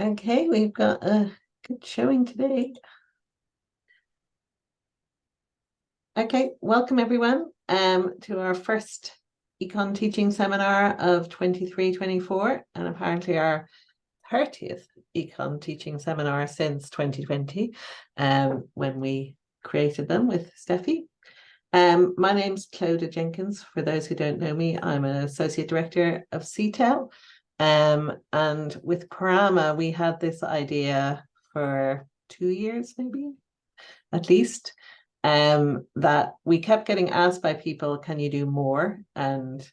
Okay, we've got a good showing today. Okay, welcome everyone to our first EconTEAching seminar of 23-24, and apparently our 30th EconTEAching seminar since 2020, when we created them with Steffi. My name's Cloda Jenkins. For those who don't know me, I'm an Associate Director of CTaLE. And with Parama, we had this idea for 2 years, maybe, at least, that we kept getting asked by people, can you do more? And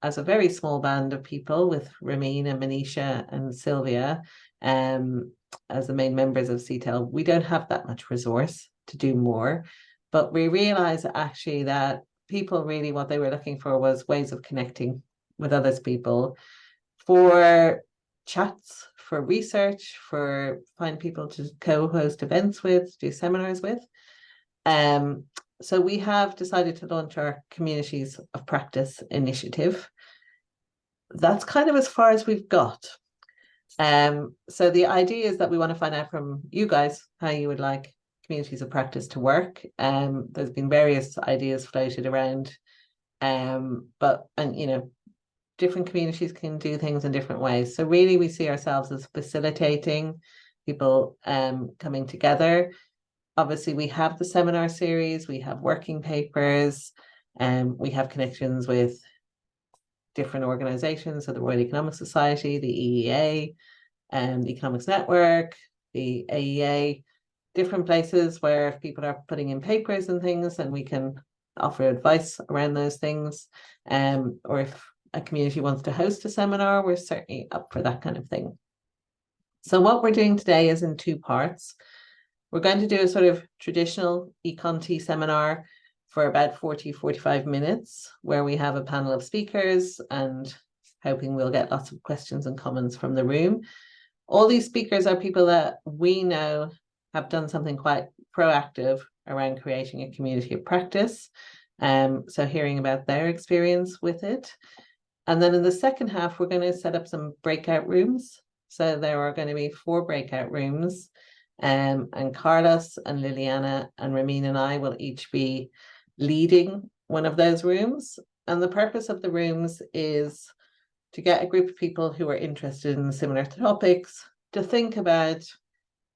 as a very small band of people with Ramin and Manisha and Sylvia, as the main members of CTaLE, we don't have that much resource to do more. But we realized actually that people really, what they were looking for was ways of connecting with other people, for chats, for research, for find people to co-host events with, do seminars with. So we have decided to launch our Communities of Practice initiative. That's kind of as far as we've got. So the idea is that we want to find out from you guys how you would like communities of practice to work. There's been various ideas floated around, but different communities can do things in different ways. So really we see ourselves as facilitating people coming together. Obviously we have the seminar series, we have working papers, and we have connections with different organizations, so the Royal Economic Society, the EEA, and the Economics Network, the AEA, different places where if people are putting in papers and things, and we can offer advice around those things. Or if a community wants to host a seminar, we're certainly up for that kind of thing. So what we're doing today is in 2 parts. We're going to do a sort of traditional EconTEA seminar for about 40-45 minutes, where we have a panel of speakers and hoping we'll get lots of questions and comments from the room. All these speakers are people that we know have done something quite proactive around creating a community of practice. So hearing about their experience with it. And then in the second half, we're going to set up some breakout rooms. So there are going to be 4 breakout rooms. And Carlos and Liliana and Ramin and I will each be leading one of those rooms. And the purpose of the rooms is to get a group of people who are interested in similar topics to think about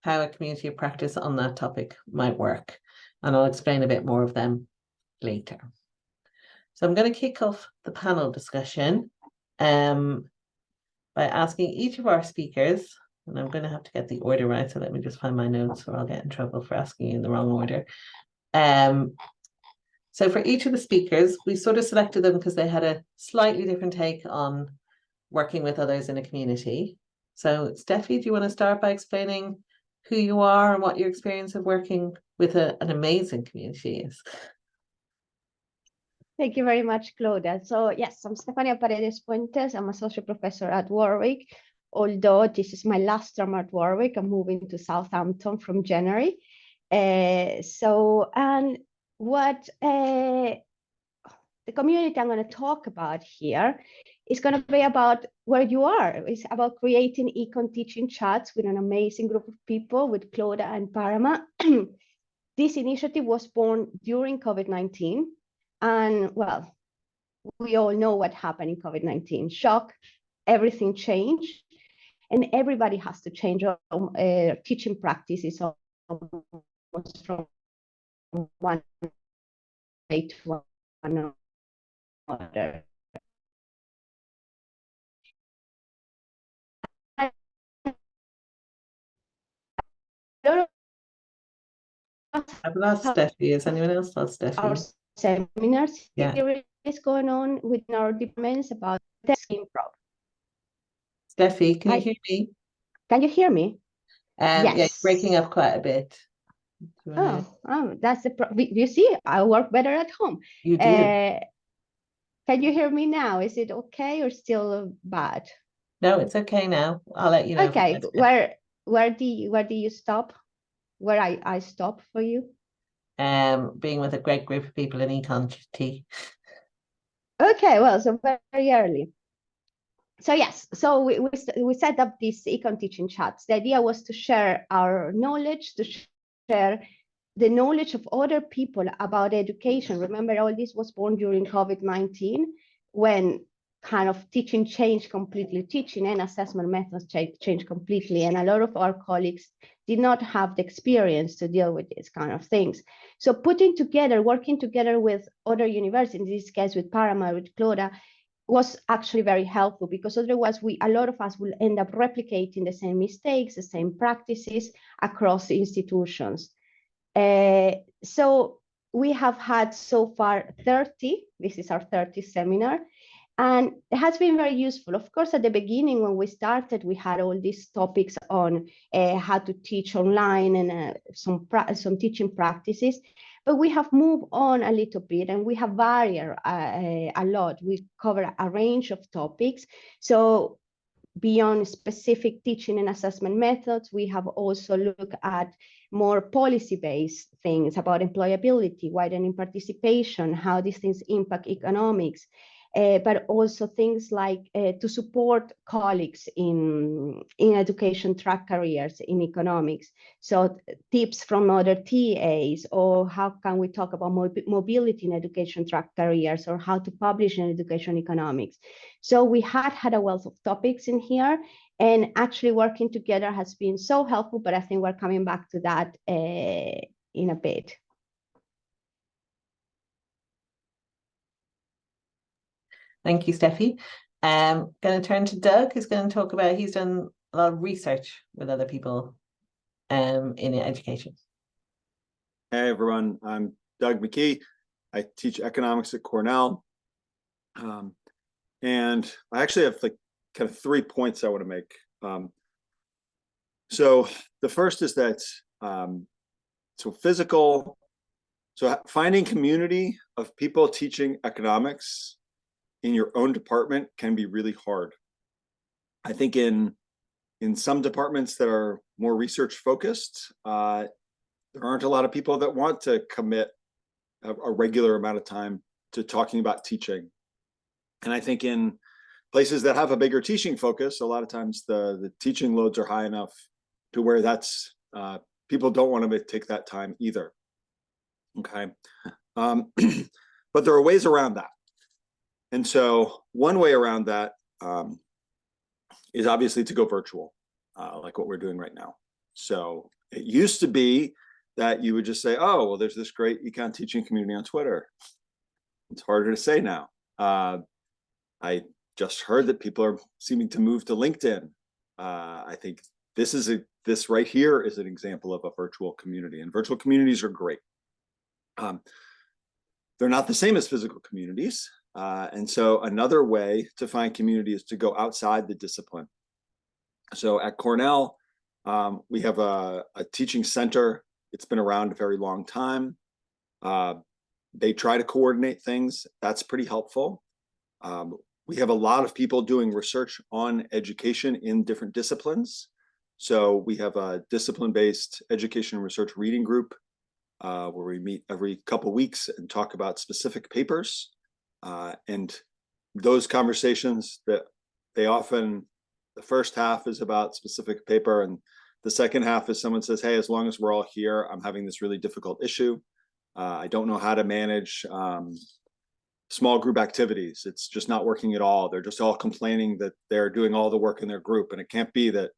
how a community of practice on that topic might work. And I'll explain a bit more of them later. So I'm going to kick off the panel discussion by asking each of our speakers, and I'm going to have to get the order right, so let me just find my notes or I'll get in trouble for asking you in the wrong order. So for each of the speakers, we sort of selected them because they had a slightly different take on working with others in a community. So Steffi, do you want to start by explaining who you are and what your experience of working with an amazing community is? Thank you very much, Cloda. So yes, I'm Stefania Fuentes. I'm associate professor at Warwick. Although this is my last term at Warwick, I'm moving to Southampton from January. And what the community I'm going to talk about here is going to be about where you are. It's about creating EconTEAching chats with an amazing group of people with Cloda and Parama. This initiative was born during COVID-19. And well, we all know what happened in COVID-19. Shock, everything changed, and everybody has to change our teaching practices almost from one way to another. I've lost Steffi. Has anyone else lost Steffi? Our seminars Yeah. is going on within our departments about the improv. Steffi, can you hear me? Can you hear me? Yes. Yeah, breaking up quite a bit. That's the you see, I work better at home. You do. Can you hear me now? Is it okay or still bad? No, it's okay now. I'll let you know. Okay, where do you stop? Where I stop for you? Being with a great group of people in EconTEA. Okay, well, so very early. So yes, so we set up these EconTEAching chats. The idea was to share our knowledge, to share the knowledge of other people about education. Remember, all this was born during COVID-19, when kind of teaching changed completely, teaching and assessment methods changed completely. And a lot of our colleagues did not have the experience to deal with these kind of things. So working together with other universities, in this case with Paramount, with Cloda, was actually very helpful, because otherwise a lot of us will end up replicating the same mistakes, the same practices across the institutions. So we have had so far 30, this is our 30th seminar, and it has been very useful. Of course, at the beginning when we started, we had all these topics on how to teach online and some teaching practices, but we have moved on a little bit, and we have varied a lot. We cover a range of topics. So beyond specific teaching and assessment methods, we have also looked at more policy-based things about employability, widening participation, how these things impact economics, but also things like to support colleagues in education track careers in economics. So tips from other TAs, or how can we talk about mobility in education track careers, or how to publish in education economics. So we had a wealth of topics in here, and actually working together has been so helpful, but I think we're coming back to that in a bit. Thank you, Steffi. Going to turn to Doug, who's going to talk about, he's done a lot of research with other people in education. Hey everyone, I'm Doug McKee. I teach economics at Cornell. And I actually have like kind of 3 points I want to make. So the first is that finding community of people teaching economics in your own department can be really hard. I think in some departments that are more research focused, there aren't a lot of people that want to commit a regular amount of time to talking about teaching. And I think in places that have a bigger teaching focus, a lot of times the teaching loads are high enough to where that's people don't want to take that time either. Okay, but there are ways around that. And so one way around that is obviously to go virtual, like what we're doing right now. So it used to be that you would just say, oh, well, there's this great EconTEAching community on Twitter. It's harder to say now. I just heard that people are seeming to move to LinkedIn. I think this right here is an example of a virtual community, and virtual communities are great. They're not the same as physical communities. And so another way to find community is to go outside the discipline. So at Cornell, we have a teaching center. It's been around a very long time. They try to coordinate things. That's pretty helpful. We have a lot of people doing research on education in different disciplines. So we have a discipline-based education and research reading group where we meet every couple of weeks and talk about specific papers. And those conversations, that they often, the first half is about specific paper, and the second half is someone says, hey, as long as we're all here, I'm having this really difficult issue. I don't know how to manage small group activities. It's just not working at all. They're just all complaining that they're doing all the work in their group, and it can't be that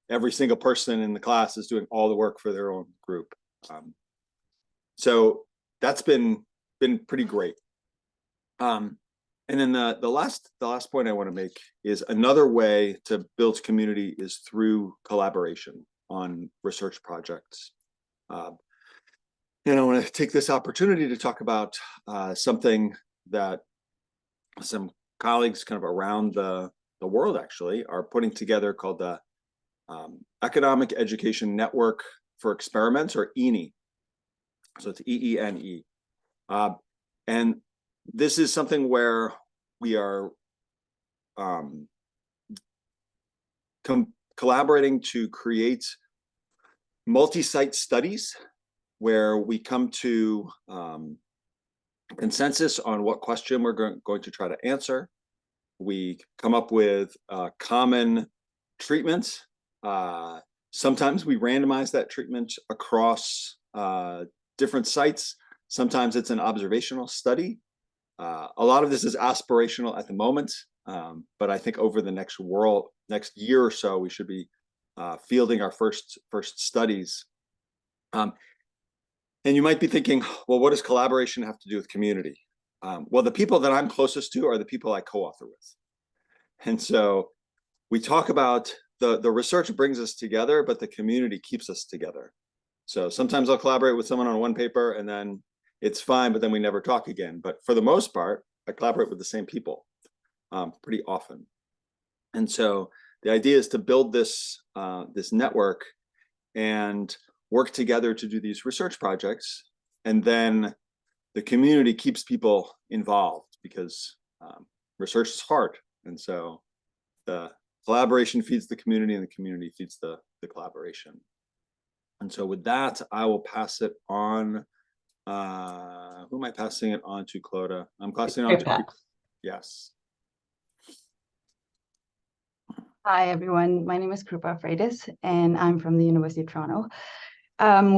every single person in the class is doing all the work for their own group. So that's been pretty great. And then the last point I want to make is another way to build community is through collaboration on research projects. And I want to take this opportunity to talk about something that some colleagues kind of around the world actually are putting together called the Economic Education Network for Experiments, or EENE. So it's EENE. And this is something where we are collaborating to create multi-site studies where we come to consensus on what question we're going to try to answer. We come up with common treatments. Sometimes we randomize that treatment across different sites. Sometimes it's an observational study. A lot of this is aspirational at the moment, but I think over the next year or so, we should be fielding our first studies. And you might be thinking, well, what does collaboration have to do with community? Well, the people that I'm closest to are the people I co-author with. And so we talk about the research brings us together, but the community keeps us together. So sometimes I'll collaborate with someone on one paper and then it's fine, but then we never talk again. But for the most part, I collaborate with the same people pretty often. And so the idea is to build this network and work together to do these research projects. And then the community keeps people involved because research is hard. And so the collaboration feeds the community and the community feeds the collaboration. And so with that, I will pass it on. Who am I passing it on to, Cloda? I'm passing it on to Kripa. Yes. Hi, everyone. My name is Kripa Freitas, and I'm from the University of Toronto.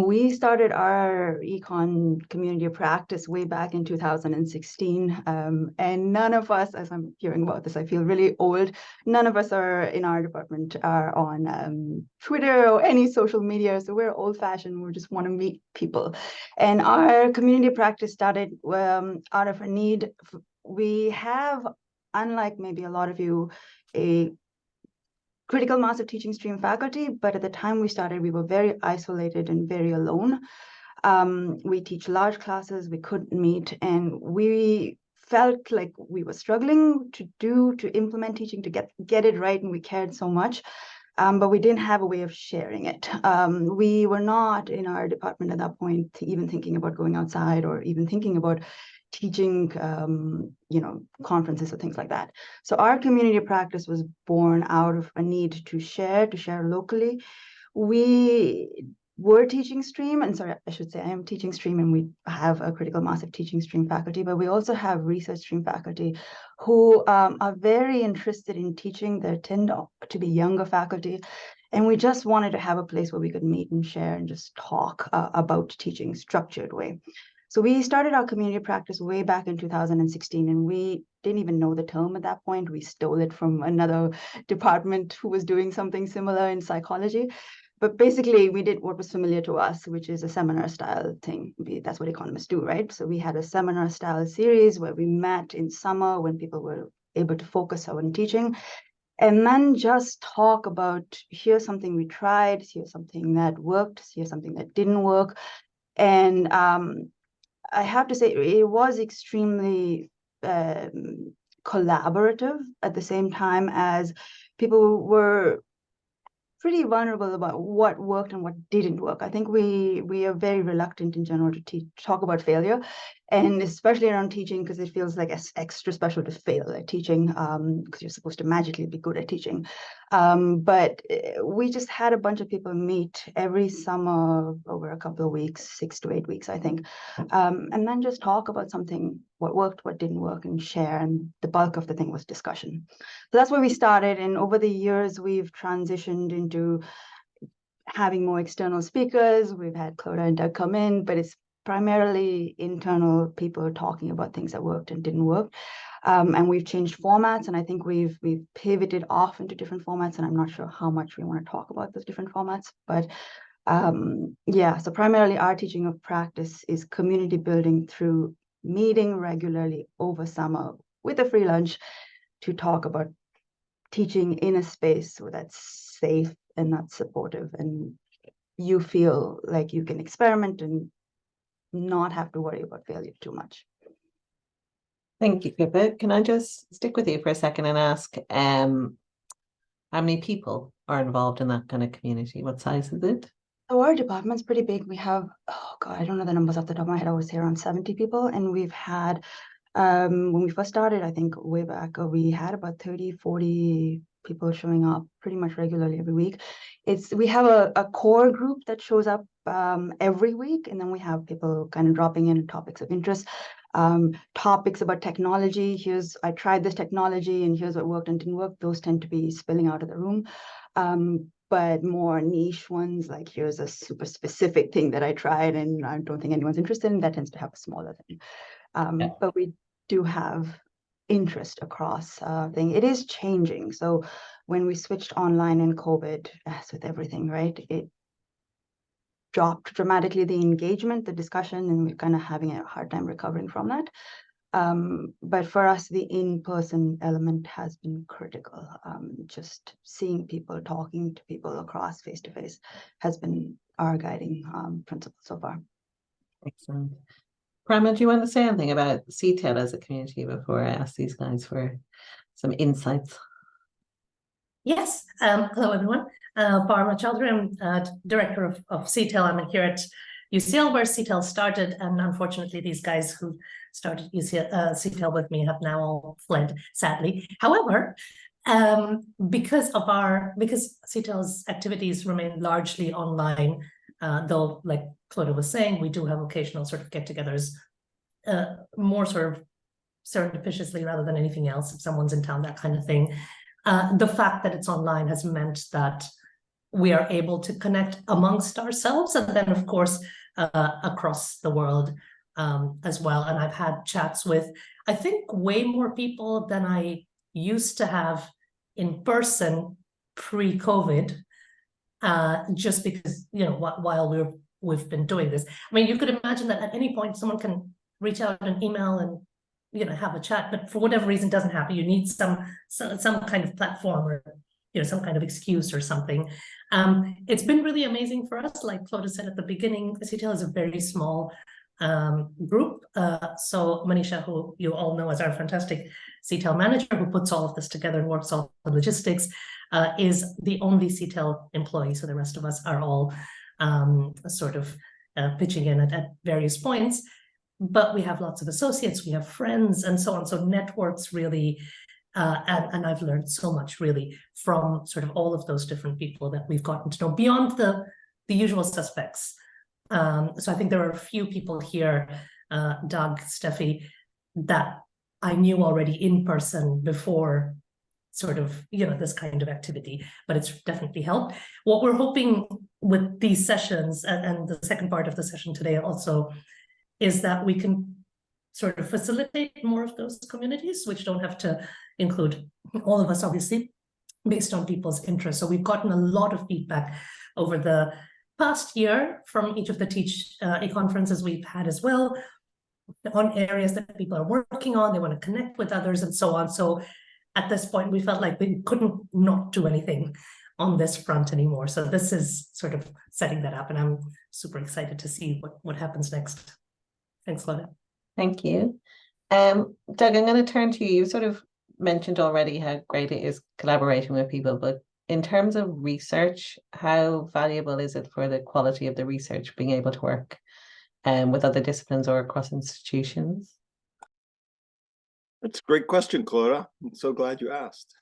We started our econ community of practice way back in 2016, and none of us, as I'm hearing about this, I feel really old. None of us are in our department are on Twitter or any social media, so we're old-fashioned. We just want to meet people, and our community of practice started out of a need. We have, unlike maybe a lot of you, a critical mass of teaching stream faculty, but at the time we started, we were very isolated and very alone. We teach large classes, we couldn't meet, and we felt like we were struggling to implement teaching, to get it right, and we cared so much, but we didn't have a way of sharing it. We were not in our department at that point even thinking about going outside or even thinking about teaching, conferences or things like that. So our community practice was born out of a need to share locally. We were teaching stream, and sorry, I should say I am teaching stream, and we have a critical mass of teaching stream faculty, but we also have research stream faculty who are very interested in teaching. They tend to be younger faculty, and we just wanted to have a place where we could meet and share and just talk about teaching structured way. So we started our community practice way back in 2016, and we didn't even know the term at that point. We stole it from another department who was doing something similar in psychology. But basically, we did what was familiar to us, which is a seminar style thing. That's what economists do, right? So we had a seminar style series where we met in summer when people were able to focus on teaching, and then just talk about, here's something we tried, here's something that worked, here's something that didn't work. And I have to say, it was extremely collaborative at the same time as people were pretty vulnerable about what worked and what didn't work. I think we are very reluctant in general to talk about failure, and especially around teaching, because it feels like extra special to fail at teaching, because you're supposed to magically be good at teaching. But we just had a bunch of people meet every summer over a couple of weeks, 6 to 8 weeks, I think, and then just talk about something, what worked, what didn't work, and share. And the bulk of the thing was discussion. So that's where we started, and over the years we've transitioned into having more external speakers. We've had Cloda and Doug come in, but it's primarily internal people talking about things that worked and didn't work. And we've changed formats, and I think we've pivoted off into different formats, and I'm not sure how much we want to talk about those different formats, but yeah, so primarily our teaching of practice is community building through meeting regularly over summer with a free lunch to talk about teaching in a space that's safe and that's supportive, and you feel like you can experiment and not have to worry about failure too much. Thank you, Kripa. Can I just stick with you for a second and ask how many people are involved in that kind of community? What size is it? So our department's pretty big. We have, oh God, I don't know the numbers off the top of my head. I would say around 70 people. And we've had, when we first started, I think way back, we had about 30, 40 people showing up pretty much regularly every week. We have a core group that shows up every week, and then we have people kind of dropping in topics of interest. Topics about technology, I tried this technology and here's what worked and didn't work, those tend to be spilling out of the room. But more niche ones, like here's a super specific thing that I tried and I don't think anyone's interested in, that tends to have a smaller thing. But we do have interest across thing. It is changing. So when we switched online in COVID, as with everything, right, it dropped dramatically the engagement, the discussion, and we're kind of having a hard time recovering from that. But for us, the in-person element has been critical. Just seeing people, talking to people across face-to-face has been our guiding principle so far. Excellent. Prema, do you want to say anything about CTaLE as a community before I ask these guys for some insights? Yes. Hello, everyone. Parma Chaudhary, I'm director of CTaLE. I'm here at UCL, where CTaLE started, and unfortunately, these guys who started CTaLE with me have now all fled, sadly. However, because CTaLE's activities remain largely online, though, like Cloda was saying, we do have occasional sort of get-togethers, more sort of serendipitously rather than anything else. If someone's in town, that kind of thing. The fact that it's online has meant that we are able to connect amongst ourselves, and then, of course, across the world as well. And I've had chats with, I think, way more people than I used to have in person pre-COVID, just because, you know, while we've been doing this. I mean, you could imagine that at any point someone can reach out an email and, you know, have a chat, but for whatever reason it doesn't happen. You need some kind of platform or, you know, some kind of excuse or something. It's been really amazing for us. Like Cloda said at the beginning, CTaLE is a very small group. So Manisha, who you all know as our fantastic CTaLE manager, who puts all of this together and works all the logistics, is the only CTaLE employee. So the rest of us are all sort of pitching in at various points. But we have lots of associates, we have friends, and so on. So networks really, and I've learned so much really from sort of all of those different people that we've gotten to know beyond the usual suspects. So I think there are a few people here, Doug, Steffi, that I knew already in person before sort of, you know, this kind of activity, but it's definitely helped. What we're hoping with these sessions, and the second part of the session today also, is that we can sort of facilitate more of those communities, which don't have to include all of us, obviously, based on people's interests. So we've gotten a lot of feedback over the past year from each of the e-conferences we've had as well, on areas that people are working on, they want to connect with others and so on. So at this point, we felt like we couldn't not do anything on this front anymore. So this is sort of setting that up, and I'm super excited to see what happens next. Thanks, Cloda. Thank you. Doug, I'm going to turn to you. You've sort of mentioned already how great it is collaborating with people, but in terms of research, how valuable is it for the quality of the research being able to work with other disciplines or across institutions? That's a great question, Cloda. I'm so glad you asked.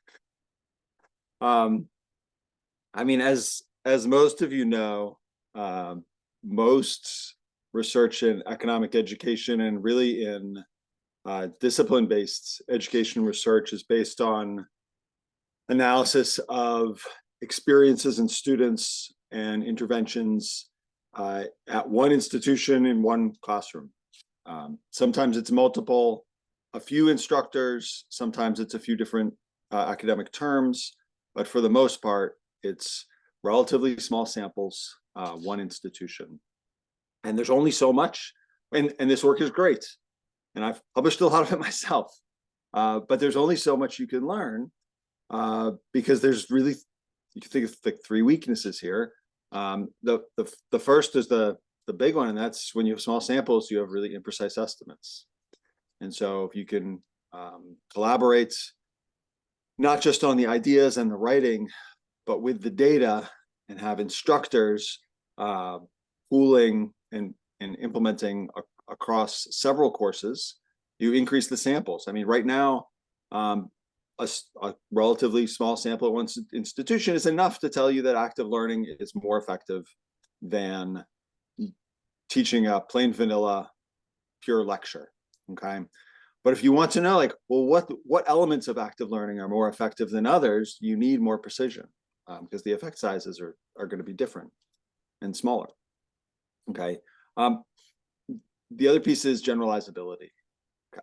I mean, as most of you know, most research in economic education and really in discipline-based education research is based on analysis of experiences in students and interventions at one institution in one classroom. Sometimes it's multiple, a few instructors, sometimes it's a few different academic terms, but for the most part, it's relatively small samples, one institution. And there's only so much, and this work is great. And I've published a lot of it myself, but there's only so much you can learn because there's really, you can think of like 3 weaknesses here. The first is the big one, and that's when you have small samples, you have really imprecise estimates. And so if you can collaborate, not just on the ideas and the writing, but with the data, and have instructors pooling and implementing across several courses, you increase the samples. I mean, right now, a relatively small sample at one institution is enough to tell you that active learning is more effective than teaching a plain vanilla pure lecture. okay? But if you want to know, like, well, what elements of active learning are more effective than others, you need more precision, because the effect sizes are going to be different and smaller, okay? The other piece is generalizability.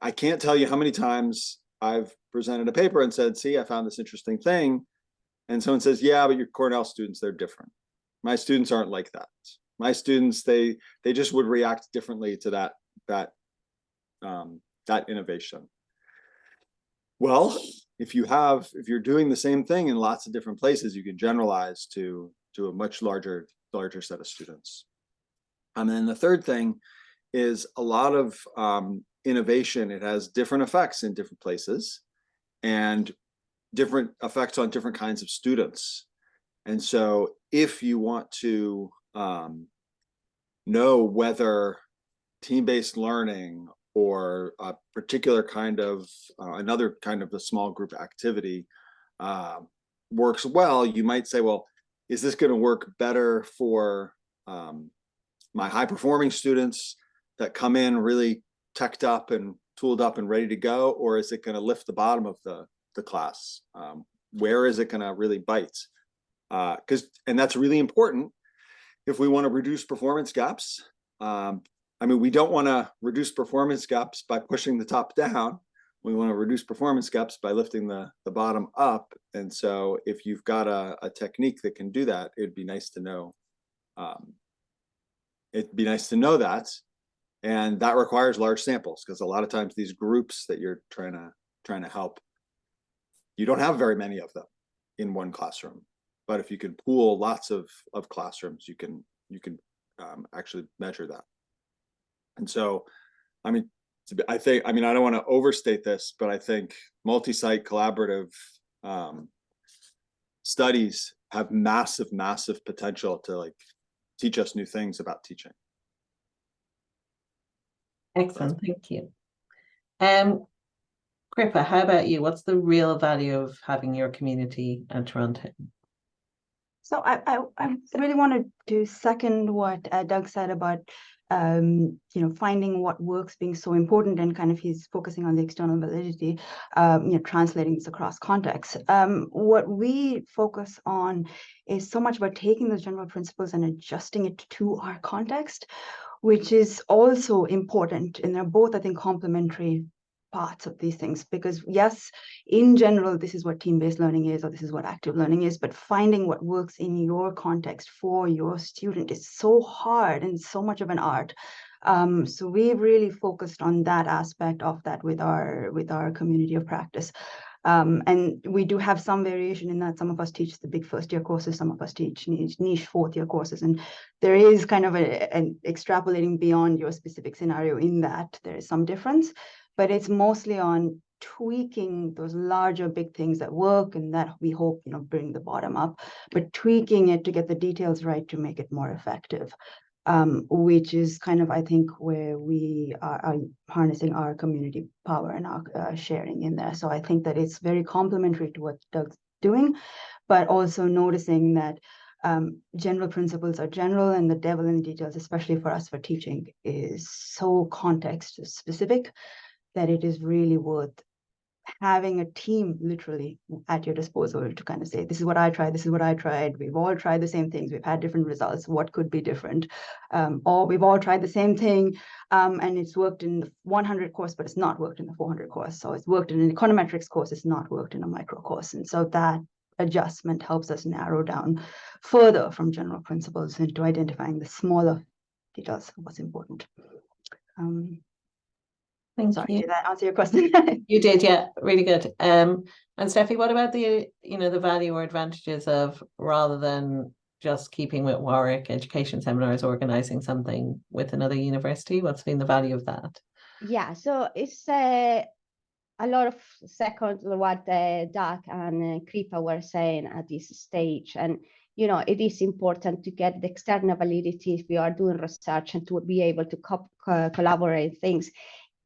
I can't tell you how many times I've presented a paper and said, see, I found this interesting thing. And someone says, yeah, but your Cornell students, they're different. My students aren't like that. My students, they just would react differently to that innovation. Well, if you're doing the same thing in lots of different places, you can generalize to a much larger set of students. And then the third thing is a lot of innovation. It has different effects in different places and different effects on different kinds of students. And so if you want to know whether team-based learning or a particular kind of another kind of a small group activity works well, you might say, well, is this going to work better for my high-performing students that come in really teched up and tooled up and ready to go, or is it going to lift the bottom of the class? Where is it going to really bite? And that's really important if we want to reduce performance gaps. I mean, we don't want to reduce performance gaps by pushing the top down. We want to reduce performance gaps by lifting the bottom up. And so if you've got a technique that can do that, it'd be nice to know. It'd be nice to know that. And that requires large samples, because a lot of times these groups that you're trying to help, you don't have very many of them in one classroom. But if you can pool lots of classrooms, you can actually measure that. And so, I mean, I don't want to overstate this, but I think multi-site collaborative studies have massive potential to like teach us new things about teaching. Excellent, thank you. Kripa, how about you? What's the real value of having your community at Toronto? So I really wanted to second what Doug said about finding what works being so important, and kind of he's focusing on the external validity, translating this across contexts. What we focus on is so much about taking those general principles and adjusting it to our context, which is also important. And they're both, I think, complementary parts of these things, because yes, in general, this is what team-based learning is, or this is what active learning is, but finding what works in your context for your student is so hard and so much of an art. So we've really focused on that aspect of that with our community of practice. And we do have some variation in that. Some of us teach the big first-year courses, some of us teach niche fourth-year courses, and there is kind of an extrapolating beyond your specific scenario in that there is some difference. But it's mostly on tweaking those larger big things that work and that we hope bring the bottom up, but tweaking it to get the details right to make it more effective, which is kind of, I think, where we are harnessing our community power and our sharing in there. So I think that it's very complementary to what Doug's doing, but also noticing that general principles are general, and the devil in the details, especially for us for teaching, is so context specific that it is really worth having a team literally at your disposal to kind of say, this is what I tried, this is what I tried. We've all tried the same things. We've had different results. What could be different? Or we've all tried the same thing and it's worked in the 100 course, but it's not worked in the 400 course. So it's worked in an econometrics course. It's not worked in a micro course. And so that adjustment helps us narrow down further from general principles into identifying the smaller details of what's important. Thank you. Did that answer your question? You did, yeah, really good. And Steffi, what about the value or advantages of, rather than just keeping with Warwick Education Seminars, organizing something with another university? What's been the value of that? Yeah, so it's a lot of second what Doug and Kripa were saying at this stage. And it is important to get the external validity if we are doing research, and to be able to collaborate things.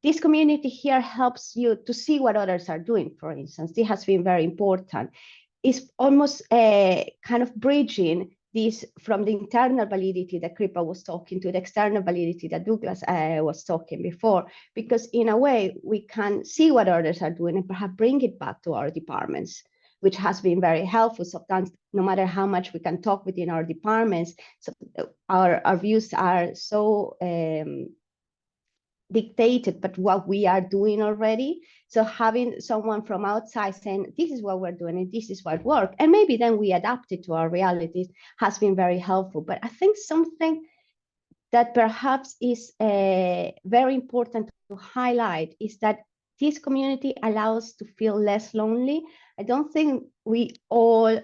This community here helps you to see what others are doing, for instance. This has been very important. It's almost kind of bridging this from the internal validity that Kripa was talking to the external validity that Douglas was talking before, because in a way we can see what others are doing and perhaps bring it back to our departments, which has been very helpful. Sometimes, no matter how much we can talk within our departments, so our views are so dictated but what we are doing already. So having someone from outside saying, this is what we're doing and this is what worked, and maybe then we adapt it to our realities, has been very helpful. But I think something that perhaps is very important to highlight is that this community allows us to feel less lonely. I don't think we all,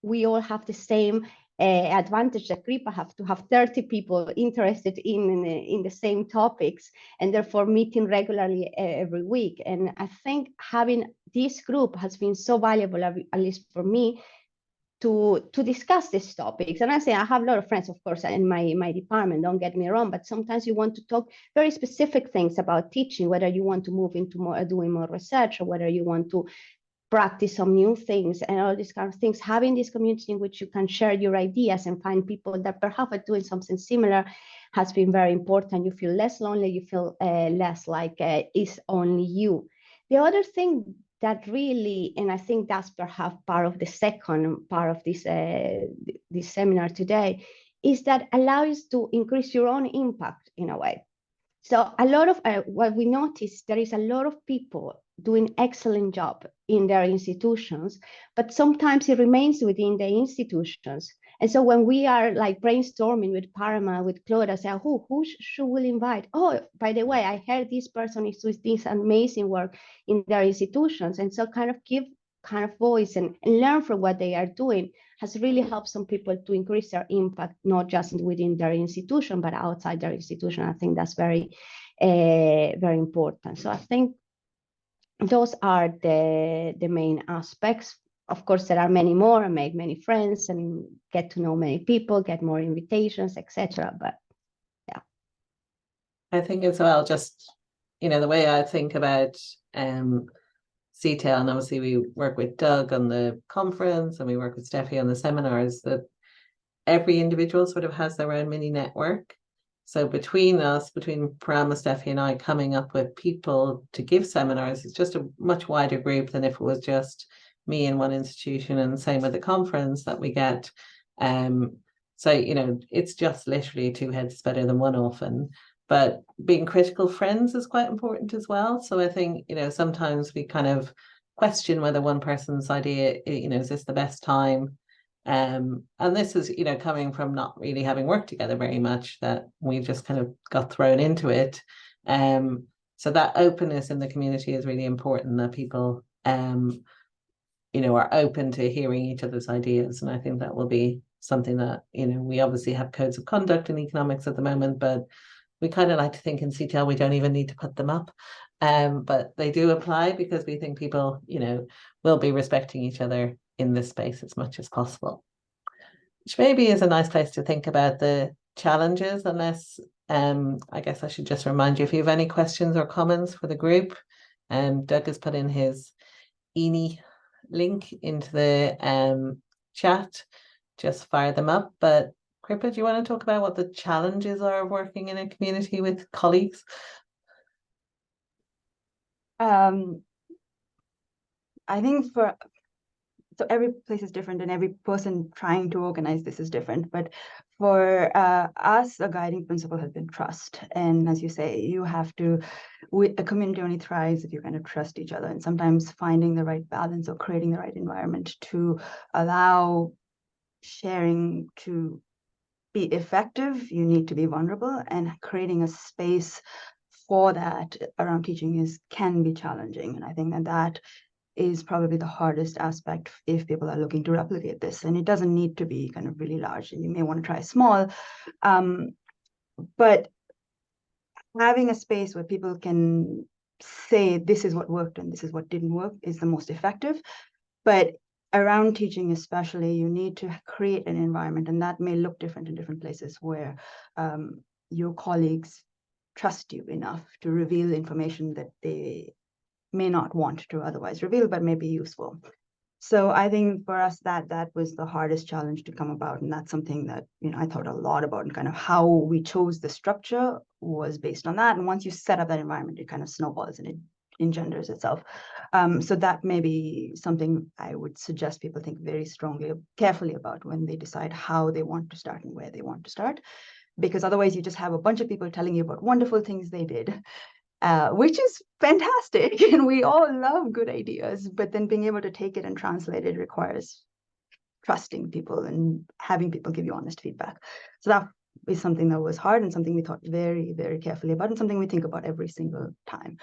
we all have the same advantage that Kripa have to have 30 people interested in the same topics and therefore meeting regularly every week. And I think having this group has been so valuable, at least for me, to discuss these topics. And I say I have a lot of friends, of course, in my department, don't get me wrong, but sometimes you want to talk very specific things about teaching, whether you want to move into doing more research or whether you want to practice some new things and all these kind of things. Having this community in which you can share your ideas and find people that perhaps are doing something similar has been very important. You feel less lonely, you feel less like it's only you. The other thing that really, and I think that's perhaps part of the second part of this this seminar today, is that allows to increase your own impact in a way. So a lot of what we notice, there is a lot of people doing excellent job in their institutions, but sometimes it remains within the institutions. And so when we are like brainstorming with Parma, with Cloda, say, who should we invite? Oh, by the way, I heard this person is doing this amazing work in their institutions. And so kind of give kind of voice and learn from what they are doing has really helped some people to increase their impact, not just within their institution, but outside their institution. I think that's very, very important. So I think those are the main aspects. Of course, there are many more. I make many friends and get to know many people, get more invitations, etc. But yeah, I think as well, just, you know, the way I think about CTaLE, and obviously we work with Doug on the conference and we work with Steffi on the seminars, that every individual sort of has their own mini network. So between us, between Parma, Steffi and I, coming up with people to give seminars, it's just a much wider group than if it was just me in one institution, and same with the conference that we get. So, you know, it's just literally two heads better than one often. But being critical friends is quite important as well. So I think, you know, sometimes we kind of question whether one person's idea, you know, is this the best time? And this is, you know, coming from not really having worked together very much, that we just kind of got thrown into it. So that openness in the community is really important, that people, you know, are open to hearing each other's ideas. And I think that will be something that, you know, we obviously have codes of conduct in economics at the moment, but we kind of like to think in CTaLE we don't even need to put them up. But they do apply because we think people, you know, will be respecting each other in this space as much as possible. Which maybe is a nice place to think about the challenges, unless I guess I should just remind you, if you have any questions or comments for the group, Doug has put in his ENI link into the chat, just fire them up. But Kripa, do you want to talk about what the challenges are of working in a community with colleagues? I think so every place is different and every person trying to organize this is different. But for us, a guiding principle has been trust. And as you say, you have to, a community only thrives if you kind of trust each other. And sometimes finding the right balance or creating the right environment to allow sharing to be effective, you need to be vulnerable, and creating a space for that around teaching can be challenging. And I think that is probably the hardest aspect if people are looking to replicate this. And it doesn't need to be kind of really large, and you may want to try small, but having a space where people can say this is what worked and this is what didn't work is the most effective. But around teaching especially, you need to create an environment, and that may look different in different places, where your colleagues trust you enough to reveal information that they may not want to otherwise reveal, but may be useful. So I think for us that was the hardest challenge to come about, and that's something that I thought a lot about, and kind of how we chose the structure was based on that. And once you set up that environment, it kind of snowballs and it engenders itself. So that may be something I would suggest people think very strongly, carefully about when they decide how they want to start and where they want to start, because otherwise you just have a bunch of people telling you about wonderful things they did. Which is fantastic, and we all love good ideas, but then being able to take it and translate it requires trusting people and having people give you honest feedback. So that is something that was hard and something we thought very, very carefully about, and something we think about every single time.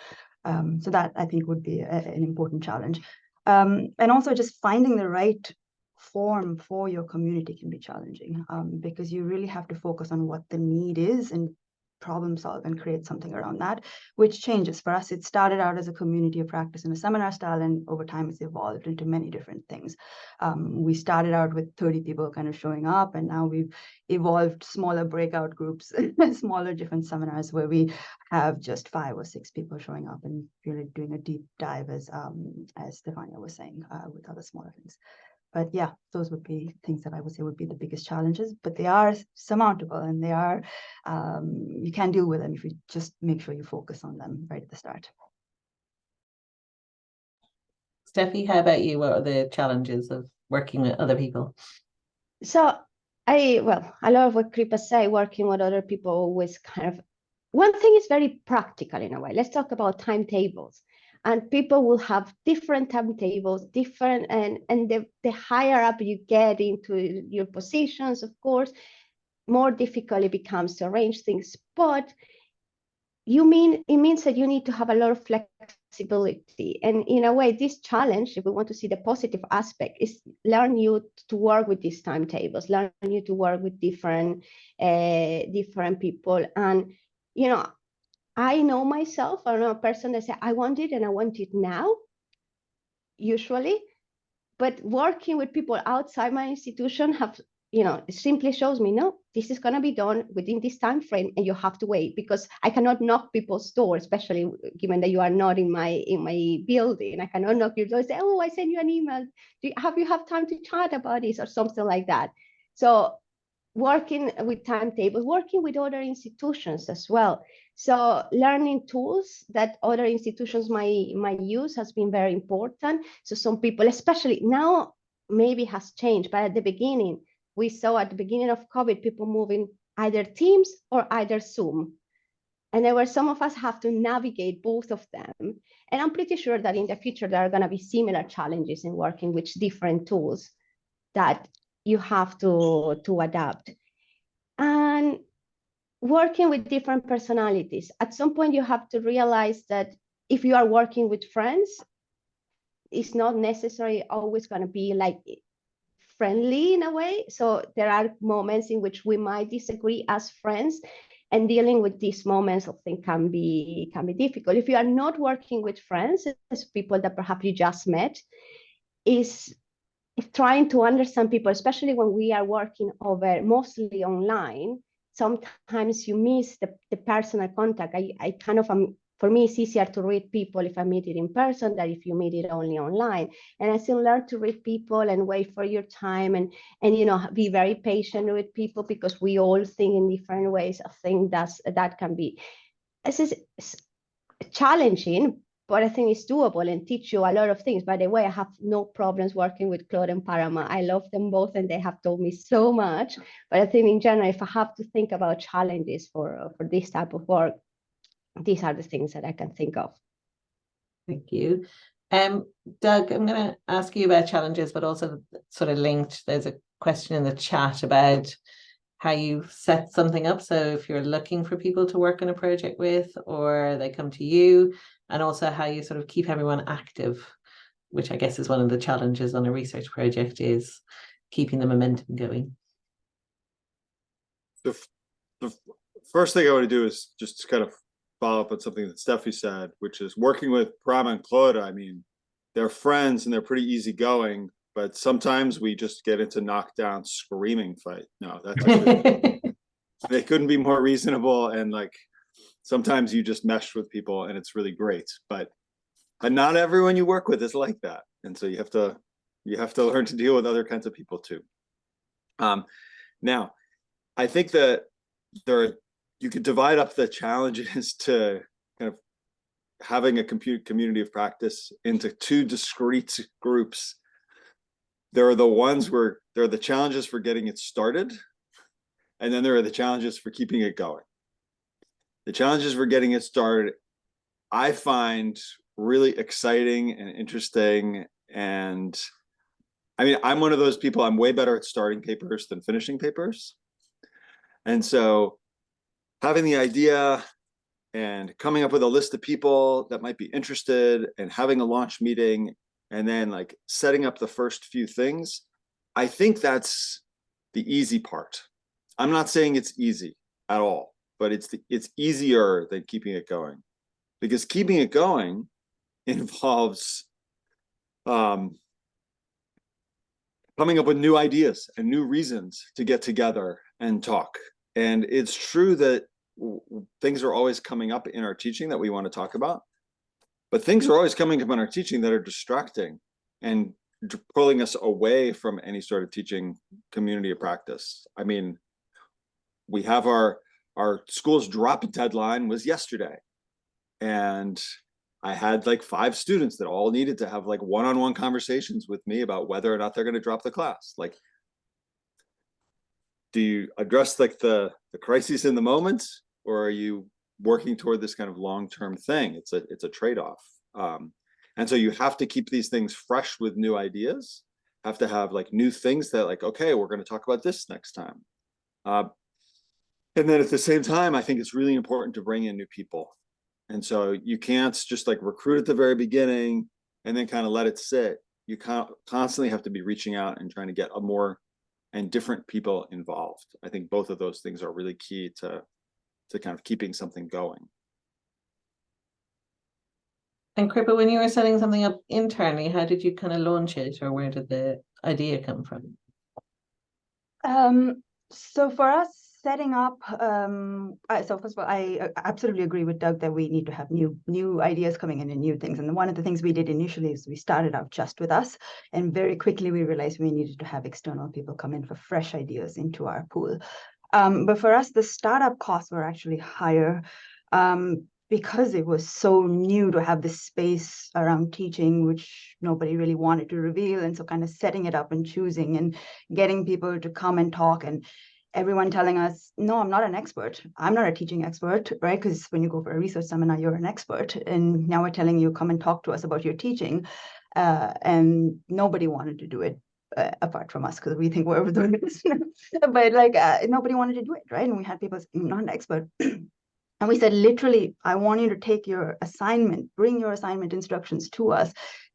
So that I think would be an important challenge. And also just finding the right form for your community can be challenging, because you really have to focus on what the need is and problem solve and create something around that, which changes. For us, it started out as a community of practice in a seminar style, and over time it's evolved into many different things. We started out with 30 people kind of showing up, and now we've evolved smaller breakout groups, smaller different seminars where we have just 5 or 6 people showing up and really doing a deep dive, as Stefania was saying, with other smaller things. But yeah, those would be things that I would say would be the biggest challenges, but they are surmountable, and they are, you can deal with them if you just make sure you focus on them right at the start. Steffi, how about you? What are the challenges of working with other people? So I love what Kripa say, working with other people always kind of, one thing is very practical in a way. Let's talk about timetables. And people will have different timetables, and the higher up you get into your positions, of course, more difficult it becomes to arrange things. But it means that you need to have a lot of flexibility. And in a way, this challenge, if we want to see the positive aspect, is learn you to work with these timetables, learn you to work with different people. And I know myself, I'm a person that says, I want it and I want it now, usually. But working with people outside my institution it simply shows me, no, this is going to be done within this time frame, and you have to wait, because I cannot knock people's door, especially given that you are not in my building. I cannot knock your door and say, oh, I sent you an email. Do you have time to chat about this or something like that? So working with timetables, working with other institutions as well. So learning tools that other institutions might use has been very important. So some people, especially now, maybe has changed, but at the beginning, we saw at the beginning of COVID, people moving either Teams or either Zoom. And there were some of us have to navigate both of them. And I'm pretty sure that in the future, there are going to be similar challenges in working with different tools that you have to adapt. And working with different personalities. At some point, you have to realize that if you are working with friends, it's not necessarily always going to be like friendly in a way. So there are moments in which we might disagree as friends, and dealing with these moments, I think, can be difficult. If you are not working with friends, as people that perhaps you just met, is trying to understand people, especially when we are working over mostly online. Sometimes you miss the personal contact. I kind of for me, it's easier to read people if I meet it in person than if you meet it only online. And I still learn to read people and wait for your time and be very patient with people, because we all think in different ways. I think that can be challenging, but I think it's doable and teach you a lot of things. By the way, I have no problems working with Cloda and Parama. I love them both, and they have taught me so much. But I think in general, if I have to think about challenges for this type of work, these are the things that I can think of. Thank you. Doug, I'm going to ask you about challenges, but also sort of linked. There's a question in the chat about how you set something up. So if you're looking for people to work on a project with, or they come to you, and also how you sort of keep everyone active, which I guess is one of the challenges on a research project, is keeping the momentum going. The first thing I want to do is just kind of follow up on something that Steffi said, which is working with Parama and Cloda. I mean, they're friends and they're pretty easygoing, but sometimes we just get into knockdown screaming fight. No, that's they couldn't be more reasonable, and like sometimes you just mesh with people and it's really great, but not everyone you work with is like that, and so you have to You have to learn to deal with other kinds of people too. Now, I think that you could divide up the challenges to kind of having a community of practice into two discrete groups. There are the ones where there are the challenges for getting it started, and then there are the challenges for keeping it going. The challenges for getting it started, I find really exciting and interesting. And I mean, I'm one of those people, I'm way better at starting papers than finishing papers. And so having the idea and coming up with a list of people that might be interested and having a launch meeting and then like setting up the first few things, I think that's the easy part. I'm not saying it's easy at all, but it's easier than keeping it going, because keeping it going involves coming up with new ideas and new reasons to get together and talk. And it's true that things are always coming up in our teaching that we want to talk about, but things are always coming up in our teaching that are distracting and pulling us away from any sort of teaching community of practice. I mean, we have our school's drop deadline was yesterday, and I had like 5 students that all needed to have like one-on-one conversations with me about whether or not they're going to drop the class. Like, do you address like the crises in the moment, or are you working toward this kind of long-term thing? It's a trade-off. And so you have to keep these things fresh with new ideas, have to have like new things that like, okay, we're going to talk about this next time. And then at the same time, I think it's really important to bring in new people. And so you can't just like recruit at the very beginning and then kind of let it sit. You constantly have to be reaching out and trying to get more and different people involved. I think both of those things are really key to kind of keeping something going. And Kripa, when you were setting something up internally, how did you kind of launch it, or where did the idea come from? So for us, setting up, so first of all, I absolutely agree with Doug that we need to have new ideas coming in and new things. And one of the things we did initially is we started out just with us, and very quickly we realized we needed to have external people come in for fresh ideas into our pool. But for us, the startup costs were actually higher because it was so new to have this space around teaching, which nobody really wanted to reveal. And so kind of setting it up and choosing and getting people to come and talk, and everyone telling us, no, I'm not an expert. I'm not a teaching expert, right? Because when you go for a research seminar, you're an expert. And now we're telling you, come and talk to us about your teaching. And nobody wanted to do it. Apart from us, because we think we're doing this, but like nobody wanted to do it, right? And we had people say, I'm not an expert. And we said, literally, I want you to take your assignment, bring your assignment instructions to us.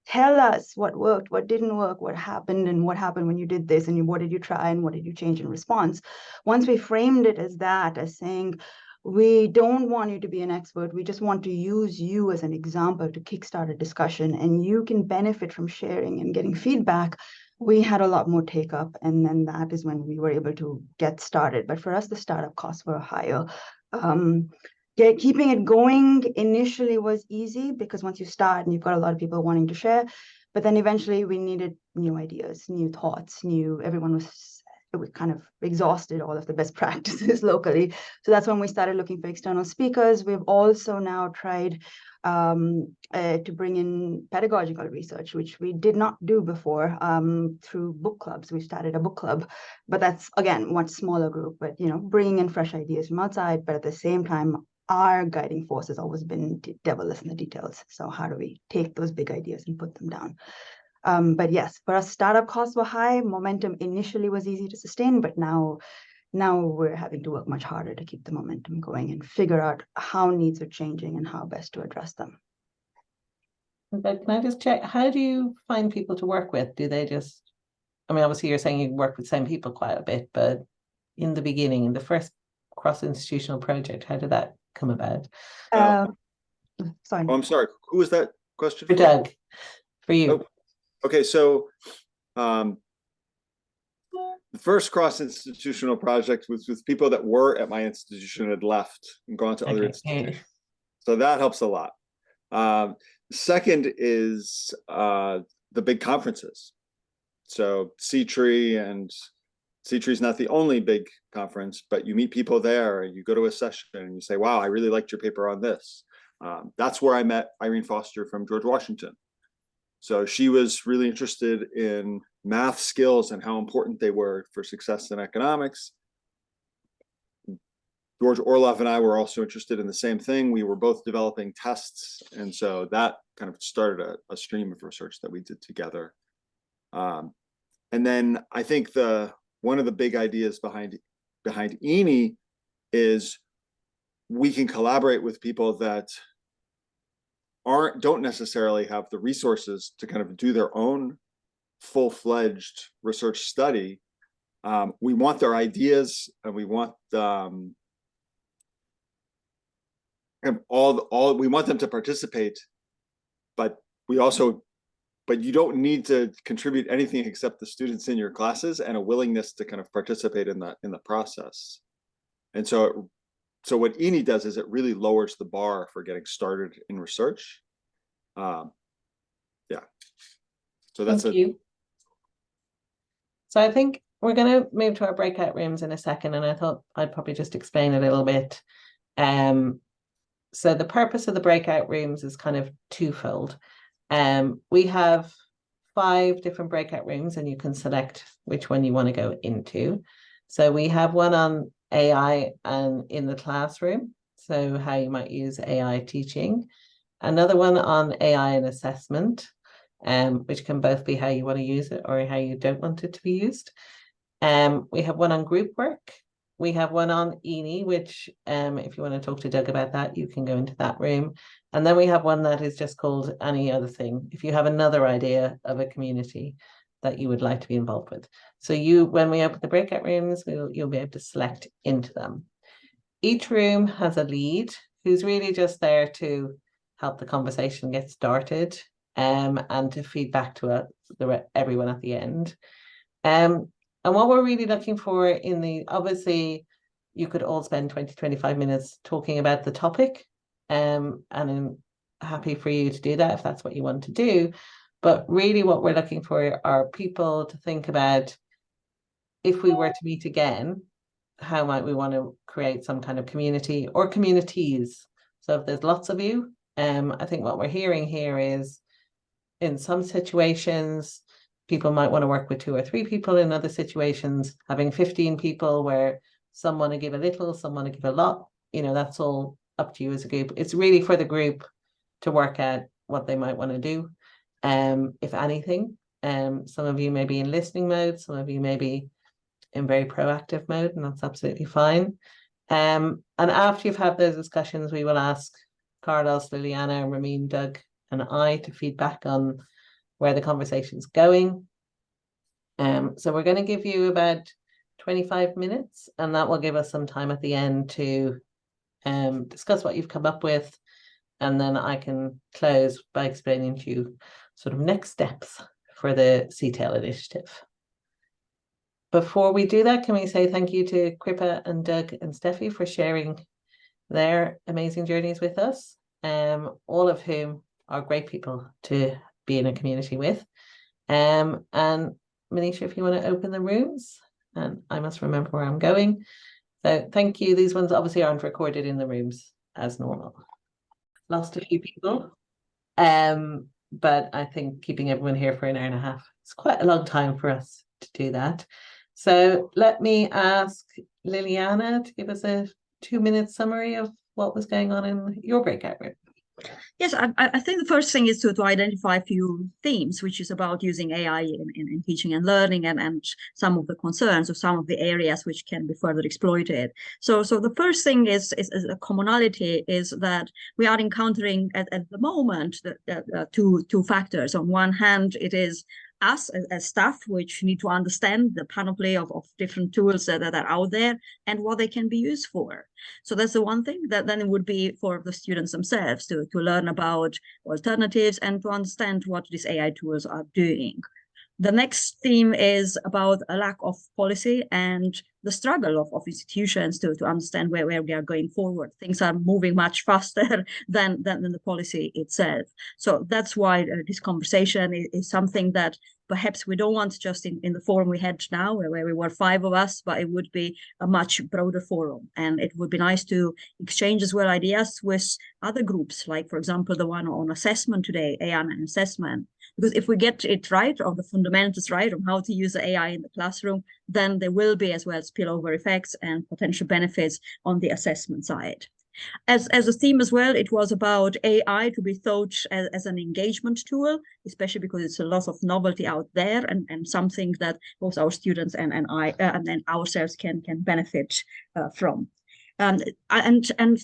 Tell us what worked, what didn't work, what happened, and what happened when you did this, and what did you try, and what did you change in response? Once we framed it as that, as saying, we don't want you to be an expert. We just want to use you as an example to kickstart a discussion, and you can benefit from sharing and getting feedback. We had a lot more take up, and then that is when we were able to get started. But for us, the startup costs were higher. Keeping it going initially was easy because once you start and you've got a lot of people wanting to share, but then eventually we needed new ideas, new thoughts, everyone was kind of exhausted all of the best practices locally. So that's when we started looking for external speakers. We've also now tried to bring in pedagogical research, which we did not do before through book clubs. We started a book club, but that's, again, much smaller group, but, bringing in fresh ideas from outside, but at the same time, our guiding force has always been devil is in the details. So how do we take those big ideas and put them down? But yes, for us, startup costs were high. Momentum initially was easy to sustain, but now we're having to work much harder to keep the momentum going and figure out how needs are changing and how best to address them. But can I just check, how do you find people to work with? Do they just, I mean, obviously you're saying you work with the same people quite a bit, but in the beginning, in the first cross-institutional project, how did that come about? Sorry. Oh, I'm sorry. Who was that question? For Doug, for you. Oh, okay, so the first cross-institutional project was with people that were at my institution and had left and gone to other institutions. So that helps a lot. Second is the big conferences. So C-Tree is not the only big conference, but you meet people there, and you go to a session and you say, wow, I really liked your paper on this. That's where I met Irene Foster from George Washington. So she was really interested in math skills and how important they were for success in economics. George Orlov and I were also interested in the same thing. We were both developing tests. And so that kind of started a stream of research that we did together. And then I think one of the big ideas behind ENI is we can collaborate with people that don't necessarily have the resources to kind of do their own full-fledged research study. We want their ideas, and we want we want them to participate, but you don't need to contribute anything except the students in your classes and a willingness to kind of participate in the process. And so what ENI does is it really lowers the bar for getting started in research. Yeah. So that's Thank you. So I think we're going to move to our breakout rooms in a second, and I thought I'd probably just explain a little bit. So the purpose of the breakout rooms is kind of twofold. We have 5 different breakout rooms, and you can select which one you want to go into. So we have one on AI and in the classroom, so how you might use AI teaching. Another one on AI and assessment, which can both be how you want to use it or how you don't want it to be used. We have one on group work. We have one on ENI, which if you want to talk to Doug about that, you can go into that room. And then we have one that is just called any other thing. If you have another idea of a community that you would like to be involved with. So when we open the breakout rooms, you'll be able to select into them. Each room has a lead who's really just there to help the conversation get started and to feed back to everyone at the end. And what we're really looking for obviously, you could all spend 20-25 minutes talking about the topic, and I'm happy for you to do that if that's what you want to do. But really what we're looking for are people to think about, if we were to meet again, how might we want to create some kind of community or communities? So if there's lots of you, I think what we're hearing here is, in some situations, people might want to work with 2 or 3 people. In other situations, having 15 people where some want to give a little, some want to give a lot, that's all up to you as a group. It's really for the group to work out what they might want to do, if anything. Some of you may be in listening mode, some of you may be in very proactive mode, and that's absolutely fine. And after you've had those discussions, we will ask Carlos, Liliana, Ramin, Doug, and I to feed back on where the conversation's going. So we're going to give you about 25 minutes, and that will give us some time at the end to discuss what you've come up with, and then I can close by explaining to you sort of next steps for the CTaLE initiative. Before we do that, can we say thank you to Kripa and Doug and Steffi for sharing their amazing journeys with us, all of whom are great people to be in a community with. And Manisha, if you want to open the rooms, and I must remember where I'm going. So thank you. These ones obviously aren't recorded in the rooms as normal. Lost a few people, but I think keeping everyone here for an hour and a half is quite a long time for us to do that. So let me ask Liliana to give us a 2-minute summary of what was going on in your breakout room. Yes, I think the first thing is to identify a few themes, which is about using AI in teaching and learning, and some of the concerns or some of the areas which can be further exploited. So the first thing is a commonality is that we are encountering at the moment two factors. On one hand, it is us as staff, which need to understand the panoply of different tools that are out there and what they can be used for. So that's the one thing. That then it would be for the students themselves to learn about alternatives and to understand what these AI tools are doing. The next theme is about a lack of policy and the struggle of institutions to understand where we are going forward. Things are moving much faster than the policy itself. So that's why this conversation is something that perhaps we don't want just in the forum we had now, where we were 5 of us, but it would be a much broader forum. And it would be nice to exchange as well ideas with other groups, like, for example, the one on assessment today, AI and assessment. Because if we get it right, or the fundamentals right, on how to use AI in the classroom, then there will be as well spillover effects and potential benefits on the assessment side. As a theme as well, it was about AI to be thought as an engagement tool, especially because it's a lot of novelty out there, and something that both our students and ourselves can benefit from. And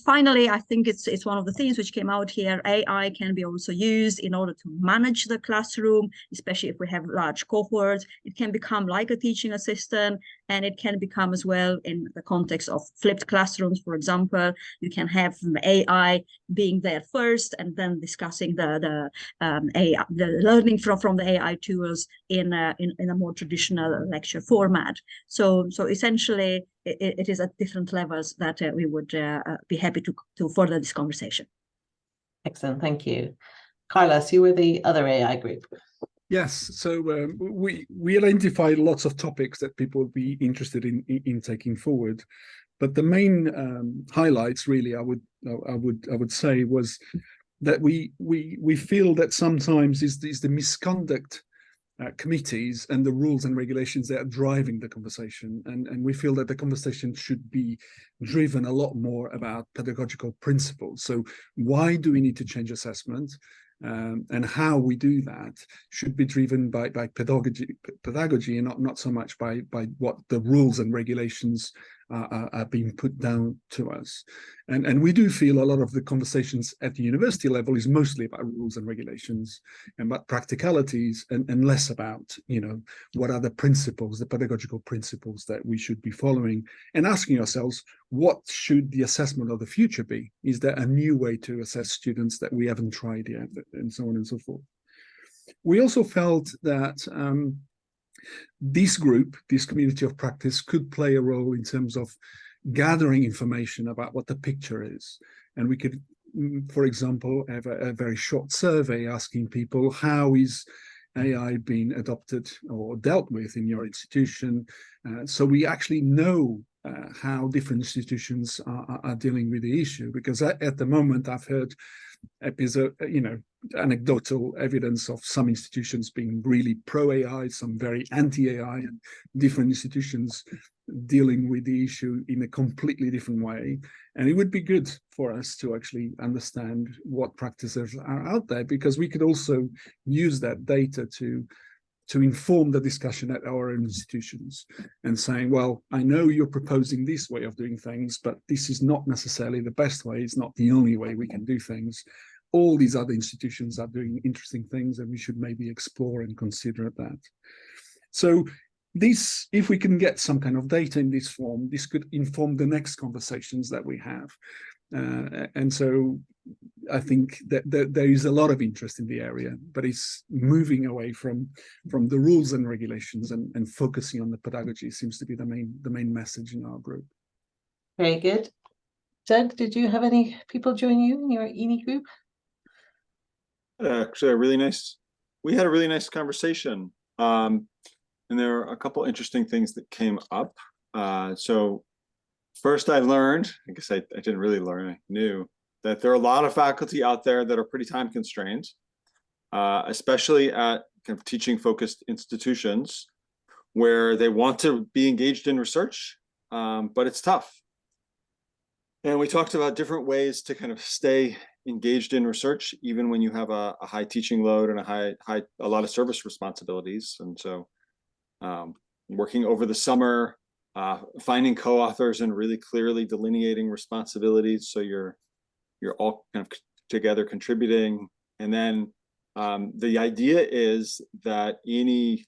finally, I think it's one of the themes which came out here. AI can be also used in order to manage the classroom, especially if we have large cohorts. It can become like a teaching assistant, and it can become as well in the context of flipped classrooms, for example. You can have AI being there first and then discussing the learning from the AI tools in a more traditional lecture format. So essentially, it is at different levels that we would be happy to further this conversation. Excellent, thank you. Carlos, you were the other AI group. Yes, so we identified lots of topics that people would be interested in taking forward, but the main highlights, really, I would say, was that we feel that sometimes is the misconduct committees and the rules and regulations that are driving the conversation, and we feel that the conversation should be driven a lot more about pedagogical principles. So why do we need to change assessment? And how we do that should be driven by pedagogy and not so much by what the rules and regulations are being put down to us. And we do feel a lot of the conversations at the university level is mostly about rules and regulations and about practicalities, and less about, what are the principles, the pedagogical principles that we should be following, and asking ourselves, what should the assessment of the future be? Is there a new way to assess students that we haven't tried yet, and so on and so forth? We also felt that this group, this community of practice, could play a role in terms of gathering information about what the picture is. And we could, for example, have a very short survey asking people, how is AI being adopted or dealt with in your institution? So we actually know how different institutions are dealing with the issue. Because at the moment, I've heard anecdotal evidence of some institutions being really pro-AI, some very anti-AI, and different institutions dealing with the issue in a completely different way. And it would be good for us to actually understand what practices are out there, because we could also use that data to inform the discussion at our own institutions, and saying, well, I know you're proposing this way of doing things, but this is not necessarily the best way. It's not the only way we can do things. All these other institutions are doing interesting things, and we should maybe explore and consider that. So this, if we can get some kind of data in this form, this could inform the next conversations that we have. And so I think that there is a lot of interest in the area, but it's moving away from the rules and regulations and focusing on the pedagogy seems to be the main message in our group. Very good. Doug, did you have any people join you in your ENI group? Actually, we had a really nice conversation. And there are a couple interesting things that came up. So first, I learned, I guess I didn't really learn, I knew that there are a lot of faculty out there that are pretty time constrained, especially at kind of teaching focused institutions where they want to be engaged in research, but it's tough. And we talked about different ways to kind of stay engaged in research, even when you have a high teaching load and a lot of service responsibilities. And so working over the summer, finding co-authors and really clearly delineating responsibilities, so you're all kind of together contributing. And then the idea is that ENI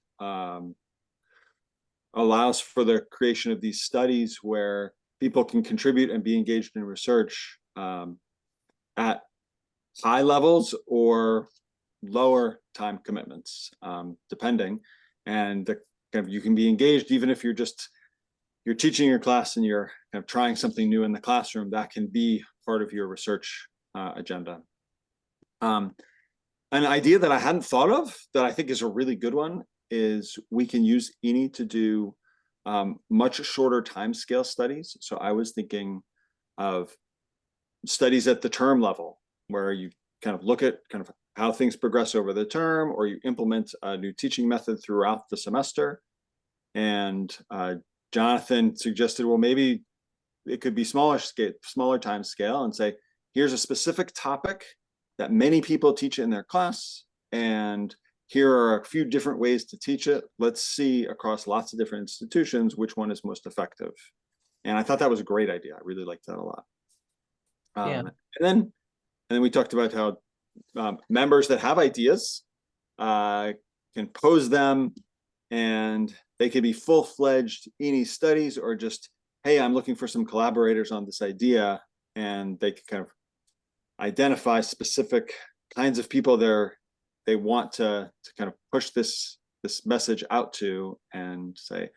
allows for the creation of these studies where people can contribute and be engaged in research at high levels or lower time commitments, depending. And you can be engaged even if you're teaching your class and you're kind of trying something new in the classroom. That can be part of your research agenda. An idea that I hadn't thought of that I think is a really good one is we can use ENI to do much shorter timescale studies. So I was thinking of studies at the term level, where you kind of look at kind of how things progress over the term, or you implement a new teaching method throughout the semester. And Jonathan suggested, well, maybe it could be smaller time scale, and say, here's a specific topic that many people teach in their class, and here are a few different ways to teach it. Let's see across lots of different institutions which one is most effective. And I thought that was a great idea. I really liked that a lot. And then we talked about how members that have ideas can pose them, and they can be full-fledged ENI studies, or just, hey, I'm looking for some collaborators on this idea, and they can kind of identify specific kinds of people they want to kind of push this message out to, and say,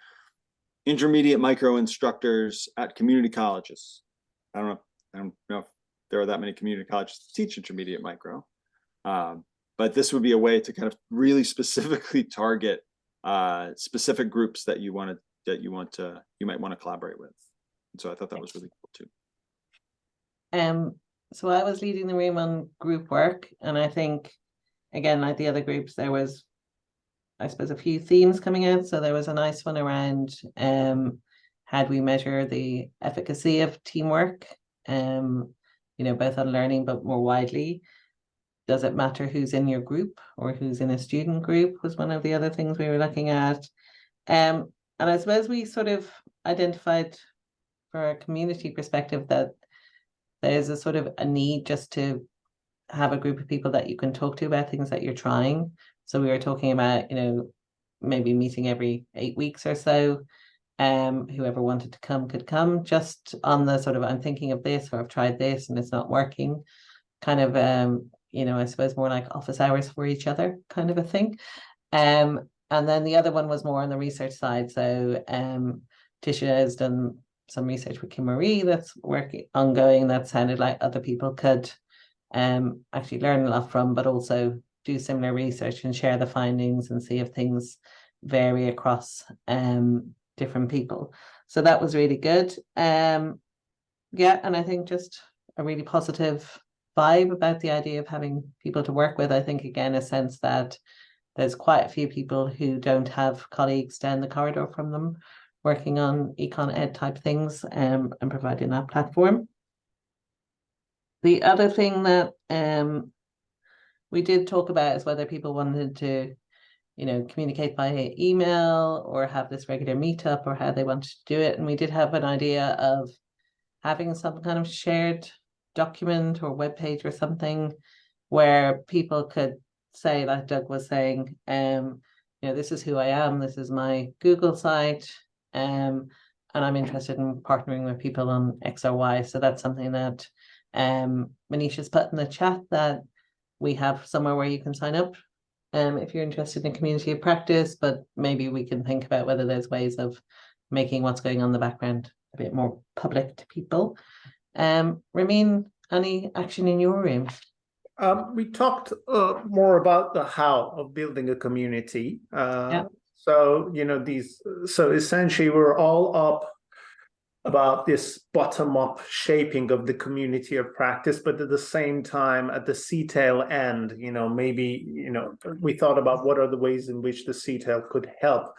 intermediate micro instructors at community colleges. I don't know if there are that many community colleges to teach intermediate micro, but this would be a way to kind of really specifically target specific groups that you might want to collaborate with. And so I thought that was really cool too. So I was leading the room on group work, and I think, again, like the other groups, there was, I suppose, a few themes coming out. So there was a nice one around how do we measure the efficacy of teamwork, both on learning, but more widely. Does it matter who's in your group or who's in a student group, was one of the other things we were looking at. And I suppose we sort of identified, for a community perspective, that there's a sort of a need just to have a group of people that you can talk to about things that you're trying. So we were talking about, maybe meeting every 8 weeks or so. Whoever wanted to come could come, just on the sort of, I'm thinking of this, or I've tried this and it's not working, kind of, I suppose more like office hours for each other kind of a thing. And then the other one was more on the research side. So Tisha has done some research with Kim Marie that's ongoing, that sounded like other people could actually learn a lot from, but also do similar research and share the findings and see if things vary across different people. So that was really good. And I think just a really positive vibe about the idea of having people to work with. I think, again, a sense that there's quite a few people who don't have colleagues down the corridor from them working on econ ed type things, and providing that platform. The other thing that we did talk about is whether people wanted to, communicate by email or have this regular meetup, or how they wanted to do it. And we did have an idea of having some kind of shared document or webpage or something where people could say, like Doug was saying, this is who I am, this is my Google site, and I'm interested in partnering with people on X or Y. So that's something that Manisha's put in the chat, that we have somewhere where you can sign up if you're interested in community of practice, but maybe we can think about whether there's ways of making what's going on in the background a bit more public to people. Ramin, any action in your room? We talked more about the how of building a community. So, so essentially we're all up about this bottom-up shaping of the community of practice, but at the same time, at the CTaLE end, we thought about what are the ways in which the CTaLE could help.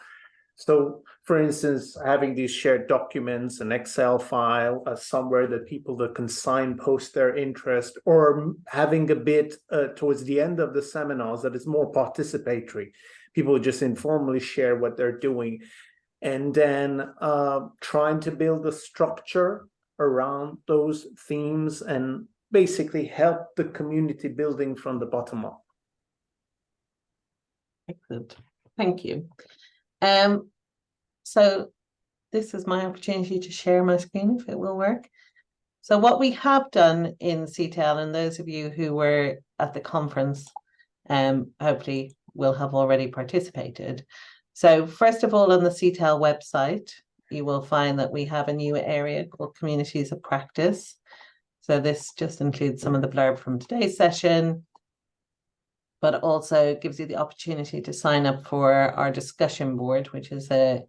So, for instance, having these shared documents, an Excel file, somewhere that people that can signpost their interest, or having a bit towards the end of the seminars that is more participatory. People just informally share what they're doing. And then trying to build a structure around those themes and basically help the community building from the bottom up. Excellent. Thank you. So this is my opportunity to share my screen, if it will work. So what we have done in CTaLE, and those of you who were at the conference, hopefully will have already participated. So first of all, on the CTaLE website, you will find that we have a new area called Communities of Practice. So this just includes some of the blurb from today's session. but also gives you the opportunity to sign up for our discussion board, which is a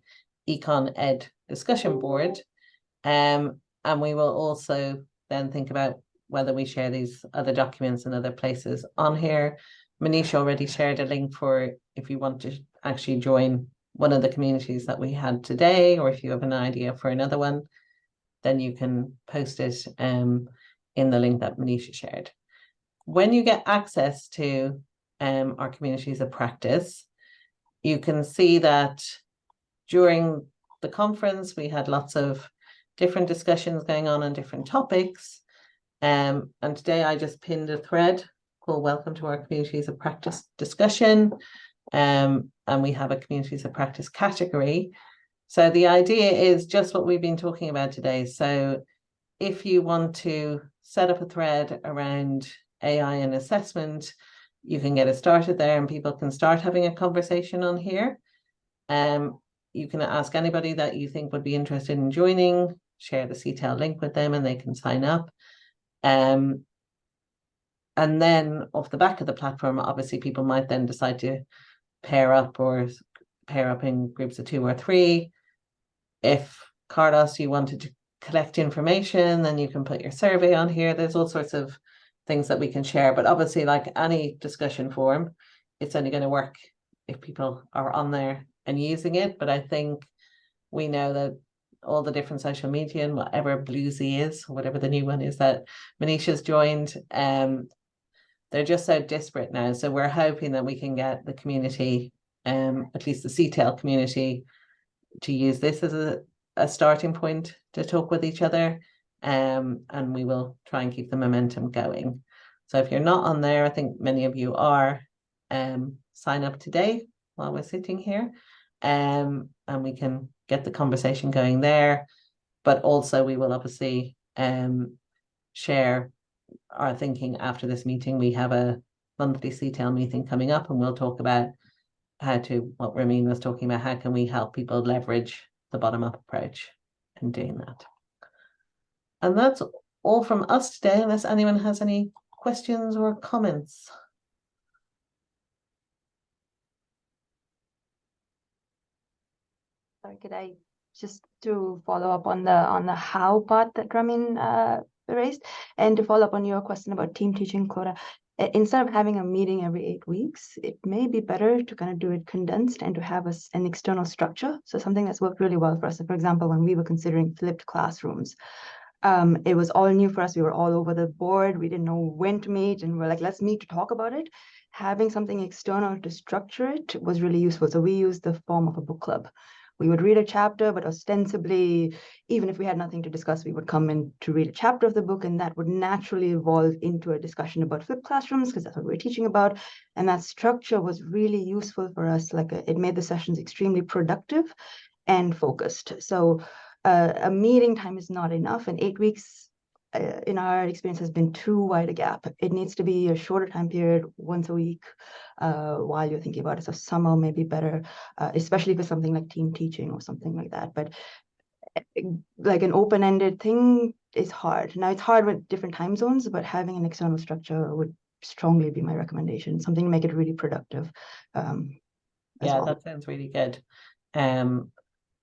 EconEd discussion board. And we will also then think about whether we share these other documents in other places on here. Manish already shared a link for if you want to actually join one of the communities that we had today, or if you have an idea for another one, then you can post it in the link that Manish shared. When you get access to our communities of practice, you can see that during the conference, we had lots of different discussions going on different topics. And today I just pinned a thread called Welcome to our Communities of Practice discussion. And we have a Communities of Practice category. So the idea is just what we've been talking about today. So if you want to set up a thread around AI and assessment, you can get it started there and people can start having a conversation on here. You can ask anybody that you think would be interested in joining, share the CTaLE link with them and they can sign up. And then off the back of the platform, obviously people might then decide to pair up in groups of 2 or 3. If Carlos, you wanted to collect information, then you can put your survey on here. There's all sorts of things that we can share, but obviously like any discussion forum, it's only going to work if people are on there and using it. But I think we know that all the different social media and whatever Bluesy is, whatever the new one is that Manisha's joined, they're just so disparate now. So we're hoping that we can get the community, at least the CTaLE community, to use this as a starting point to talk with each other. And we will try and keep the momentum going. So if you're not on there, I think many of you are, sign up today while we're sitting here, and we can get the conversation going there. But also we will obviously share our thinking after this meeting. We have a monthly CTaLE meeting coming up and we'll talk about what Ramin was talking about, how can we help people leverage the bottom-up approach in doing that. And that's all from us today, unless anyone has any questions or comments. Sorry, could I just to follow up on the how part that Ramin raised, and to follow up on your question about team teaching Cloda. Instead of having a meeting every 8 weeks, it may be better to kind of do it condensed and to have an external structure. So something that's worked really well for us. So for example, when we were considering flipped classrooms, it was all new for us. We were all over the board. We didn't know when to meet, and we're like, let's meet to talk about it. Having something external to structure it was really useful. So we used the form of a book club. We would read a chapter, but ostensibly, even if we had nothing to discuss, we would come in to read a chapter of the book, and that would naturally evolve into a discussion about flipped classrooms, because that's what we were teaching about. And that structure was really useful for us. Like it made the sessions extremely productive and focused. So a meeting time is not enough, and 8 weeks in our experience has been too wide a gap. It needs to be a shorter time period, once a week, while you're thinking about it. So summer may be better, especially for something like team teaching or something like that. But like an open-ended thing is hard. Now it's hard with different time zones, but having an external structure would strongly be my recommendation. Something to make it really productive. Yeah, that sounds really good.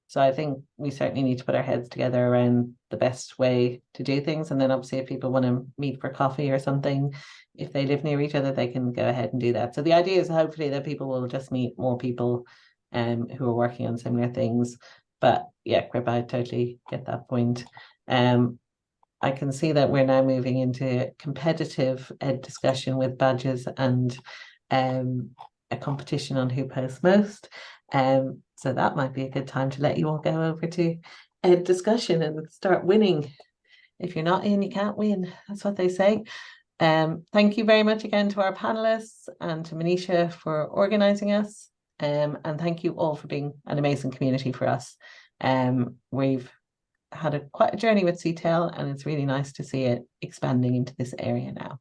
So I think we certainly need to put our heads together around the best way to do things. And then obviously if people want to meet for coffee or something, if they live near each other, they can go ahead and do that. So the idea is hopefully that people will just meet more people who are working on similar things. But yeah, Kripa, I totally get that point. I can see that we're now moving into competitive ed discussion with badges and a competition on who posts most. So that might be a good time to let you all go over to ed discussion and start winning. If you're not in, you can't win. That's what they say. Thank you very much again to our panelists and to Manisha for organizing us. And thank you all for being an amazing community for us. We've had quite a journey with CTaLE, and it's really nice to see it expanding into this area now.